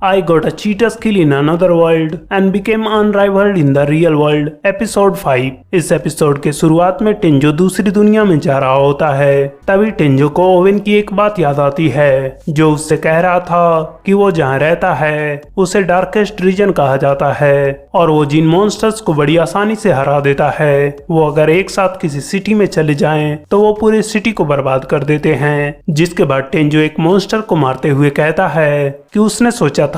I got a cheetah skill in another world and became unrivaled in the real world. Episode 5। इस episode के शुरुआत में टेंजो दूसरी दुनिया में जा रहा होता है। तभी टेंजो को ओवेन की एक बात याद आती है जो उससे कह रहा था कि वो जहाँ रहता है उसे डार्केस्ट रीजन कहा जाता है और वो जिन मॉन्स्टर्स को बड़ी आसानी से हरा देता है वो अगर एक साथ किसी सिटी में चले जाएं तो वो पूरे सिटी को बर्बाद कर देते हैं। जिसके बाद टेंजो एक मॉन्स्टर को मारते हुए कहता है कि उसने सोचा था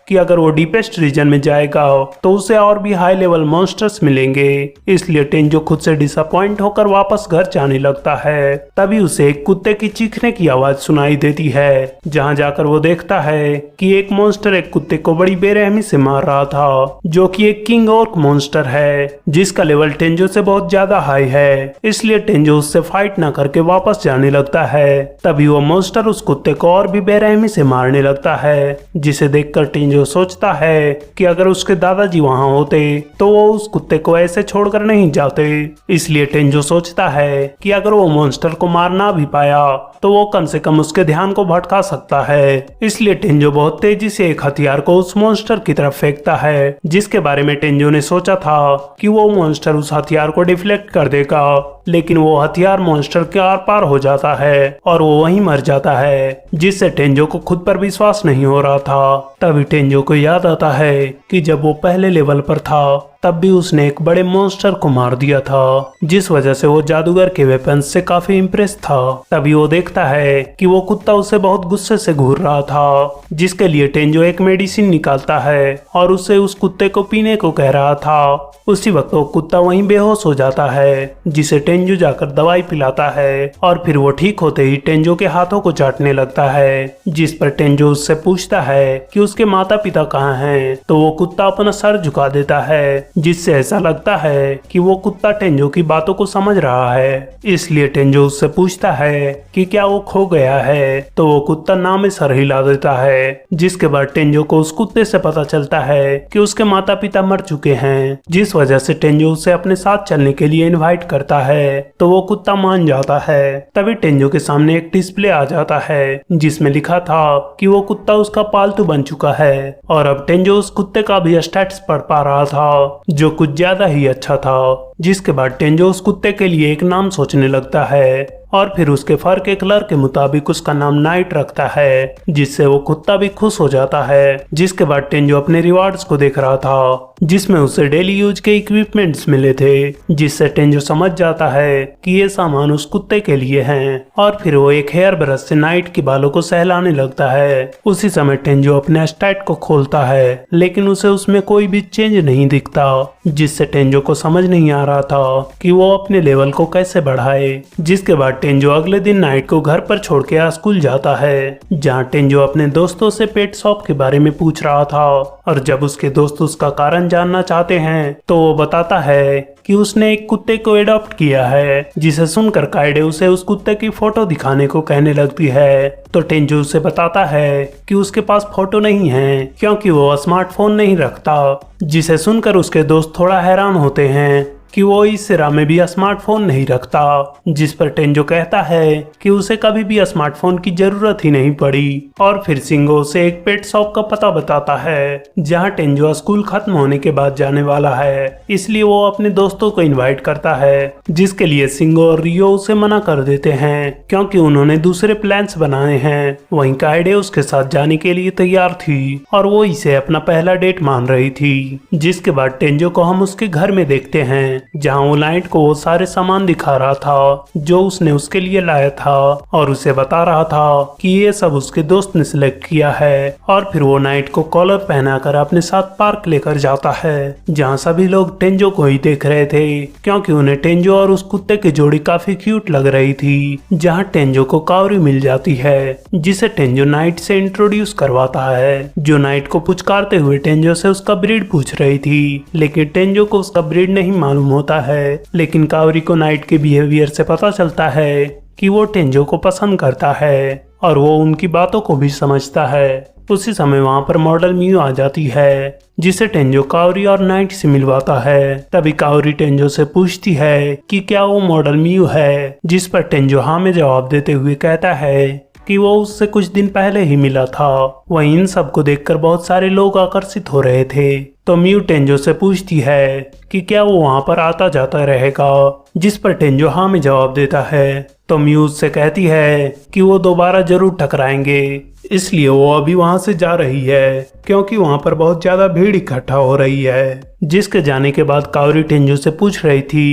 कि अगर वो डीपेस्ट रीजन में जाएगा तो उसे और भी हाई लेवल मॉन्स्टर्स मिलेंगे। इसलिए टेंजो खुद से डिसअपॉइंट होकर वापस घर जाने लगता है। तभी उसे एक कुत्ते की चीखने की आवाज सुनाई देती है। जहां जाकर वो देखता है कि एक मॉन्स्टर एक कुत्ते को बड़ी बेरहमी से मार रहा था, जो कि एक किंग ऑर्क मॉन्स्टर है जिसका लेवल टेंजो से बहुत ज्यादा हाई है। इसलिए टेंजो उससे फाइट न करके वापस जाने लगता है। तभी वो मॉन्स्टर उस कुत्ते को और भी बेरहमी से मारने लगता है, जिसे देखकर टेंजो सोचता है कि अगर उसके दादाजी वहां होते तो वो उस कुत्ते को ऐसे छोड़कर नहीं जाते। इसलिए टेंजो सोचता है कि अगर वो मॉन्स्टर को मार ना भी पाया तो वो कम से कम उसके ध्यान को भटका सकता है। इसलिए टेंजो बहुत तेजी से एक हथियार को उस मॉन्स्टर की तरफ फेंकता है, जिसके बारे में टेंजो ने सोचा था कि वो मॉन्स्टर उस हथियार को डिफ्लेक्ट कर देगा, लेकिन वो हथियार मॉन्स्टर के आर पार हो जाता है और वो वहीं मर जाता है, जिससे टेंजो को खुद पर विश्वास नहीं हो रहा था। तभी टेंजो को याद आता है कि जब वो पहले लेवल पर था तब भी उसने एक बड़े मॉन्स्टर को मार दिया था, जिस वजह से वो जादूगर के वेपन्स से काफी इम्प्रेस था। तभी वो देखता है कि वो कुत्ता उसे बहुत गुस्से से घूर रहा था, जिसके लिए टेंजो एक मेडिसिन निकालता है और उसे उस कुत्ते को पीने को कह रहा था। उसी वक्त वो कुत्ता वहीं बेहोश हो जाता है, जिसे टेंजो जाकर दवाई पिलाता है और फिर वो ठीक होते ही टेंजो के हाथों को चाटने लगता है। जिस पर टेंजो उससे पूछता है कि उसके माता पिता कहाँ हैं, तो वो कुत्ता अपना सर झुका देता है, जिससे ऐसा लगता है कि वो कुत्ता टेंजो की बातों को समझ रहा है। इसलिए टेंजो उससे पूछता है कि क्या वो खो गया है, तो वो कुत्ता ना में सर हिला देता है। जिसके बाद टेंजो को उस कुत्ते से पता चलता है कि उसके माता पिता मर चुके हैं, जिस वजह से टेंजो उसे अपने साथ चलने के लिए इनवाइट करता है, तो वो कुत्ता मान जाता है। तभी टेंजो के सामने एक डिस्प्ले आ जाता है जिसमें लिखा था कि वो कुत्ता उसका पालतू बन चुका है और अब टेंजो उस कुत्ते का भी स्टेटस पढ़ पा रहा था, जो कुछ ज्यादा ही अच्छा था। जिसके बाद टेंजो उस कुत्ते के लिए एक नाम सोचने लगता है और फिर उसके फर के कलर के मुताबिक उसका नाम नाइट रखता है, जिससे वो कुत्ता भी खुश हो जाता है। जिसके बाद टेंजो अपने रिवार्ड्स को देख रहा था जिसमें उसे डेली यूज के इक्विपमेंट्स मिले थे, जिससे टेंजो समझ जाता है कि ये सामान उस कुत्ते के लिए हैं और फिर वो एक हेयर ब्रश से नाइट के बालों को सहलाने लगता है। उसी समय टेंजो अपने स्टैट को खोलता है, लेकिन उसे उसमें कोई भी चेंज नहीं दिखता, जिससे टेंजो को समझ नहीं आ रहा था कि वो अपने लेवल को कैसे बढ़ाए। जिसके बाद टेंजो अगले दिन नाइट को घर पर छोड़ के स्कूल जाता है, जहाँ टेंजो अपने दोस्तों से पेट शॉप के बारे में पूछ रहा था और जब उसके दोस्त उसका कारण जानना चाहते हैं तो वो बताता है कि उसने एक कुत्ते को एडॉप्ट किया है, जिसे सुनकर काइडे उसे उस कुत्ते की फोटो दिखाने को कहने लगती है। तो टेंजो उसे बताता है कि उसके पास फोटो नहीं है क्योंकि वो स्मार्टफोन नहीं रखता, जिसे सुनकर उसके दोस्त थोड़ा हैरान होते हैं कि वो इस सिरा में भी स्मार्टफोन नहीं रखता। जिस पर टेंजो कहता है कि उसे कभी भी स्मार्टफोन की जरूरत ही नहीं पड़ी और फिर सिंगो उसे एक पेट शॉप का पता बताता है जहां टेंजो स्कूल खत्म होने के बाद जाने वाला है। इसलिए वो अपने दोस्तों को इनवाइट करता है, जिसके लिए सिंगो और रियो उसे मना कर देते हैं क्योंकि उन्होंने दूसरे प्लान्स बनाए हैं। वहीं काइडे उसके साथ जाने के लिए तैयार थी और वो इसे अपना पहला डेट मान रही थी। जिसके बाद टेंजो को हम उसके घर में देखते हैं जहां वो नाइट को वो सारे सामान दिखा रहा था जो उसने उसके लिए लाया था और उसे बता रहा था कि ये सब उसके दोस्त ने सिलेक्ट किया है। और फिर वो नाइट को कॉलर पहनाकर अपने साथ पार्क लेकर जाता है, जहां सभी लोग टेंजो को ही देख रहे थे क्योंकि उन्हें टेंजो और उस कुत्ते की जोड़ी काफी क्यूट लग रही थी। जहां टेंजो को कावरी मिल जाती है, जिसे टेंजो नाइट से इंट्रोड्यूस करवाता है, जो नाइट को पुचकारते हुए टेंजो से उसका ब्रीड पूछ रही थी, लेकिन टेंजो को उसका ब्रीड नहीं मालूम होता है। लेकिन कावरी को नाइट के बिहेवियर से पता चलता है कि वो टेंजो को पसंद करता है और वो उनकी बातों को भी समझता है। उसी समय वहाँ पर मॉडल मियू आ जाती है, जिसे टेंजो कावरी और नाइट से मिलवाता है। तभी कावरी टेंजो से पूछती है कि क्या वो मॉडल मियू है, जिस पर टेंजो हाँ में जवाब देते हुए कहता है कि वो उससे कुछ दिन पहले ही मिला था। वहीं इन सब को देखकर बहुत सारे लोग आकर्षित हो रहे थे। तो म्यू टेंजो से पूछती है कि क्या वो वहां पर आता जाता रहेगा, जिस पर टेंजो हाँ में जवाब देता है। तो म्यू उससे कहती है कि वो दोबारा जरूर टकराएंगे, इसलिए वो अभी वहां से जा रही है क्योंकि वहां पर बहुत ज्यादा भीड़ इकट्ठा हो रही है। जिसके जाने के बाद काओरी टेंजो से पूछ रही थी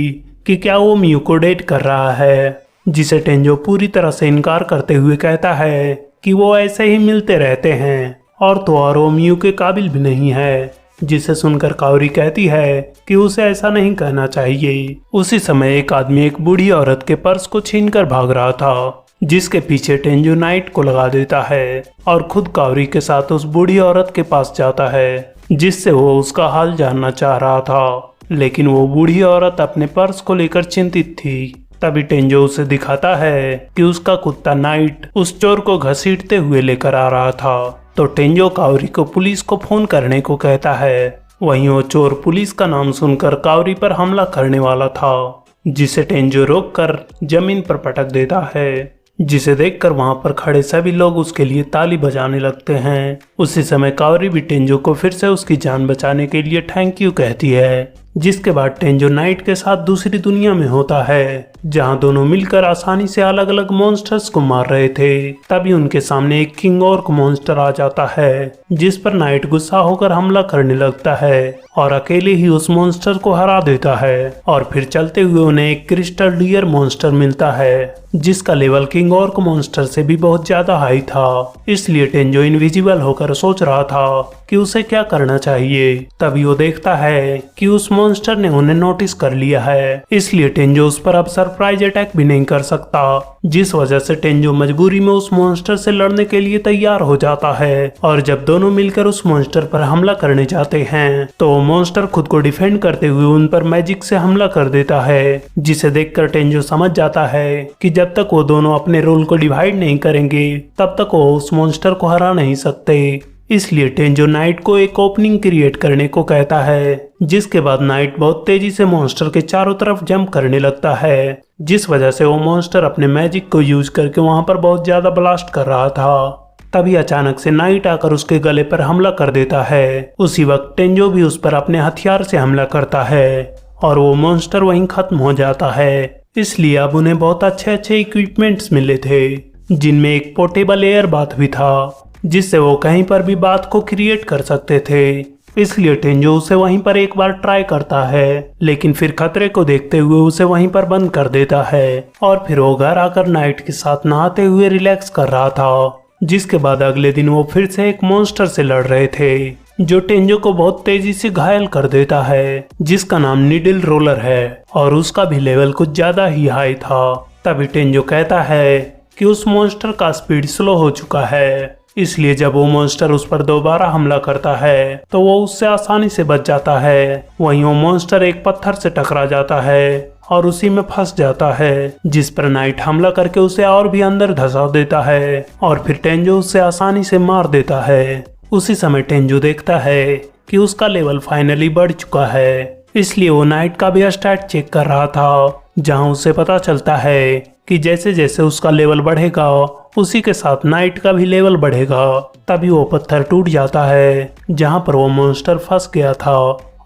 कि क्या वो म्यू को डेट कर रहा है, जिसे टेंजो पूरी तरह से इनकार करते हुए कहता है कि वो ऐसे ही मिलते रहते हैं और तो और वो म्यू के काबिल भी नहीं है। जिसे सुनकर काओरी कहती है कि उसे ऐसा नहीं कहना चाहिए। उसी समय एक आदमी एक बूढ़ी औरत के पर्स को छीनकर भाग रहा था, जिसके पीछे टेंजो नाइट को लगा देता है और खुद काओरी के साथ उस बूढ़ी औरत के पास जाता है, जिससे वो उसका हाल जानना चाह रहा था। लेकिन वो बूढ़ी औरत अपने पर्स को लेकर चिंतित थी। तभी टेंजो उसे दिखाता है कि उसका कुत्ता नाइट उस चोर को घसीटते हुए लेकर आ रहा था। तो टेंजो काओरी को पुलिस को फोन करने को कहता है। वहीं वो चोर पुलिस का नाम सुनकर काओरी पर हमला करने वाला था, जिसे टेंजो रोककर जमीन पर पटक देता है, जिसे देखकर वहां पर खड़े सभी लोग उसके लिए ताली बजाने लगते हैं। उसी समय काओरी भी टेंजो को फिर से उसकी जान बचाने के लिए थैंक यू कहती है। जिसके बाद टेंजो नाइट के साथ दूसरी दुनिया में होता है, जहां दोनों मिलकर आसानी से अलग अलग मॉन्स्टर्स को मार रहे थे। तभी उनके सामने एक किंग ऑर्क मॉन्स्टर आ जाता है, जिस पर नाइट गुस्सा होकर हमला करने लगता है और अकेले ही उस मॉन्स्टर को हरा देता है। और फिर चलते हुए उन्हें एक क्रिस्टल डियर मॉन्स्टर मिलता है, जिसका लेवल किंग ऑर्क मॉन्स्टर से भी बहुत ज्यादा हाई था। इसलिए टेंजो इनविजिबल होकर सोच रहा था कि उसे क्या करना चाहिए। तभी वो देखता है कि उस मॉन्स्टर ने उन्हें नोटिस कर लिया है, इसलिए टेंजो उस पर अब सरप्राइज अटैक भी नहीं कर सकता। जिस वजह से टेंजो मजबूरी में उस मॉन्स्टर से लड़ने के लिए तैयार हो जाता है। और जब दोनों मिलकर उस मॉन्स्टर पर हमला करने जाते हैं तो वो मॉन्स्टर खुद को डिफेंड करते हुए उन पर मैजिक से हमला कर देता है, जिसे देखकर टेंजो समझ जाता है कि जब तक वो दोनों अपने रोल को डिवाइड नहीं करेंगे तब तक वो उस मॉन्स्टर को हरा नहीं सकते। इसलिए टेंजो नाइट को एक ओपनिंग क्रिएट करने को कहता है, जिसके बाद नाइट बहुत तेजी से मॉन्स्टर के चारों तरफ जंप करने लगता है, जिस वजह से वो मॉन्स्टर अपने मैजिक को यूज करके वहां पर बहुत ज्यादा ब्लास्ट कर रहा था। तभी अचानक से नाइट आकर उसके गले पर हमला कर देता है। उसी वक्त टेंजो भी उस पर अपने हथियार से हमला करता है और वो मॉन्स्टर वहीं खत्म हो जाता है। इसलिए अब उन्हें बहुत अच्छे अच्छे इक्विपमेंट्स मिले थे, जिनमें एक पोर्टेबल एयर बाथ भी था, जिससे वो कहीं पर भी बात को क्रिएट कर सकते थे। इसलिए टेंजो उसे वहीं पर एक बार ट्राई करता है, लेकिन फिर खतरे को देखते हुए उसे वहीं पर बंद कर देता है। और फिर वो घर आकर नाइट के साथ नहाते हुए रिलैक्स कर रहा था। जिसके बाद अगले दिन वो फिर से एक मॉन्स्टर से लड़ रहे थे, जो टेंजो को बहुत तेजी से घायल कर देता है, जिसका नाम नीडल रोलर है और उसका भी लेवल कुछ ज्यादा ही हाई था। तभी टेंजो कहता है कि उस मॉन्स्टर का स्पीड स्लो हो चुका है, इसलिए जब वो मॉन्स्टर उस पर दोबारा हमला करता है तो वो उससे आसानी से बच जाता है। वहीं वो मॉन्स्टर एक पत्थर से टकरा जाता है और उसी में फंस जाता है, जिस पर नाइट हमला करके उसे और भी अंदर धंसा देता है और फिर टेंजो उसे आसानी से मार देता है। उसी समय टेंजो देखता है कि उसका लेवल फाइनली बढ़ चुका है, इसलिए वो नाइट का भी स्टैट चेक कर रहा था, जहां उसे पता चलता है कि जैसे जैसे उसका लेवल बढ़ेगा उसी के साथ नाइट का भी लेवल बढ़ेगा। तभी वो पत्थर टूट जाता है जहां पर वो मॉन्स्टर फंस गया था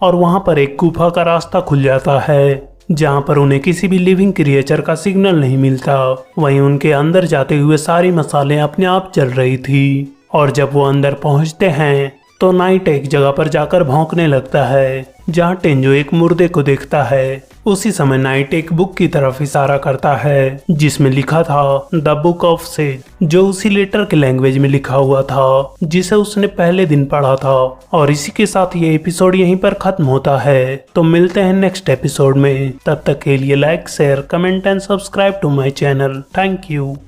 और वहां पर एक गुफा का रास्ता खुल जाता है, जहां पर उन्हें किसी भी लिविंग क्रिएचर का सिग्नल नहीं मिलता। वहीं उनके अंदर जाते हुए सारी मसाले अपने आप जल रही थी। और जब वो अंदर पहुंचते हैं तो नाइट एक जगह पर जाकर भौंकने लगता है, जहां टेंजो एक मुर्दे को देखता है। उसी समय नाइट एक बुक की तरफ इशारा करता है, जिसमें लिखा था द बुक ऑफ सेज, जो उसी लेटर के लैंग्वेज में लिखा हुआ था जिसे उसने पहले दिन पढ़ा था। और इसी के साथ ये एपिसोड यहीं पर खत्म होता है। तो मिलते हैं नेक्स्ट एपिसोड में। तब तक के लिए like, share, comment and subscribe to my channel. Thank you.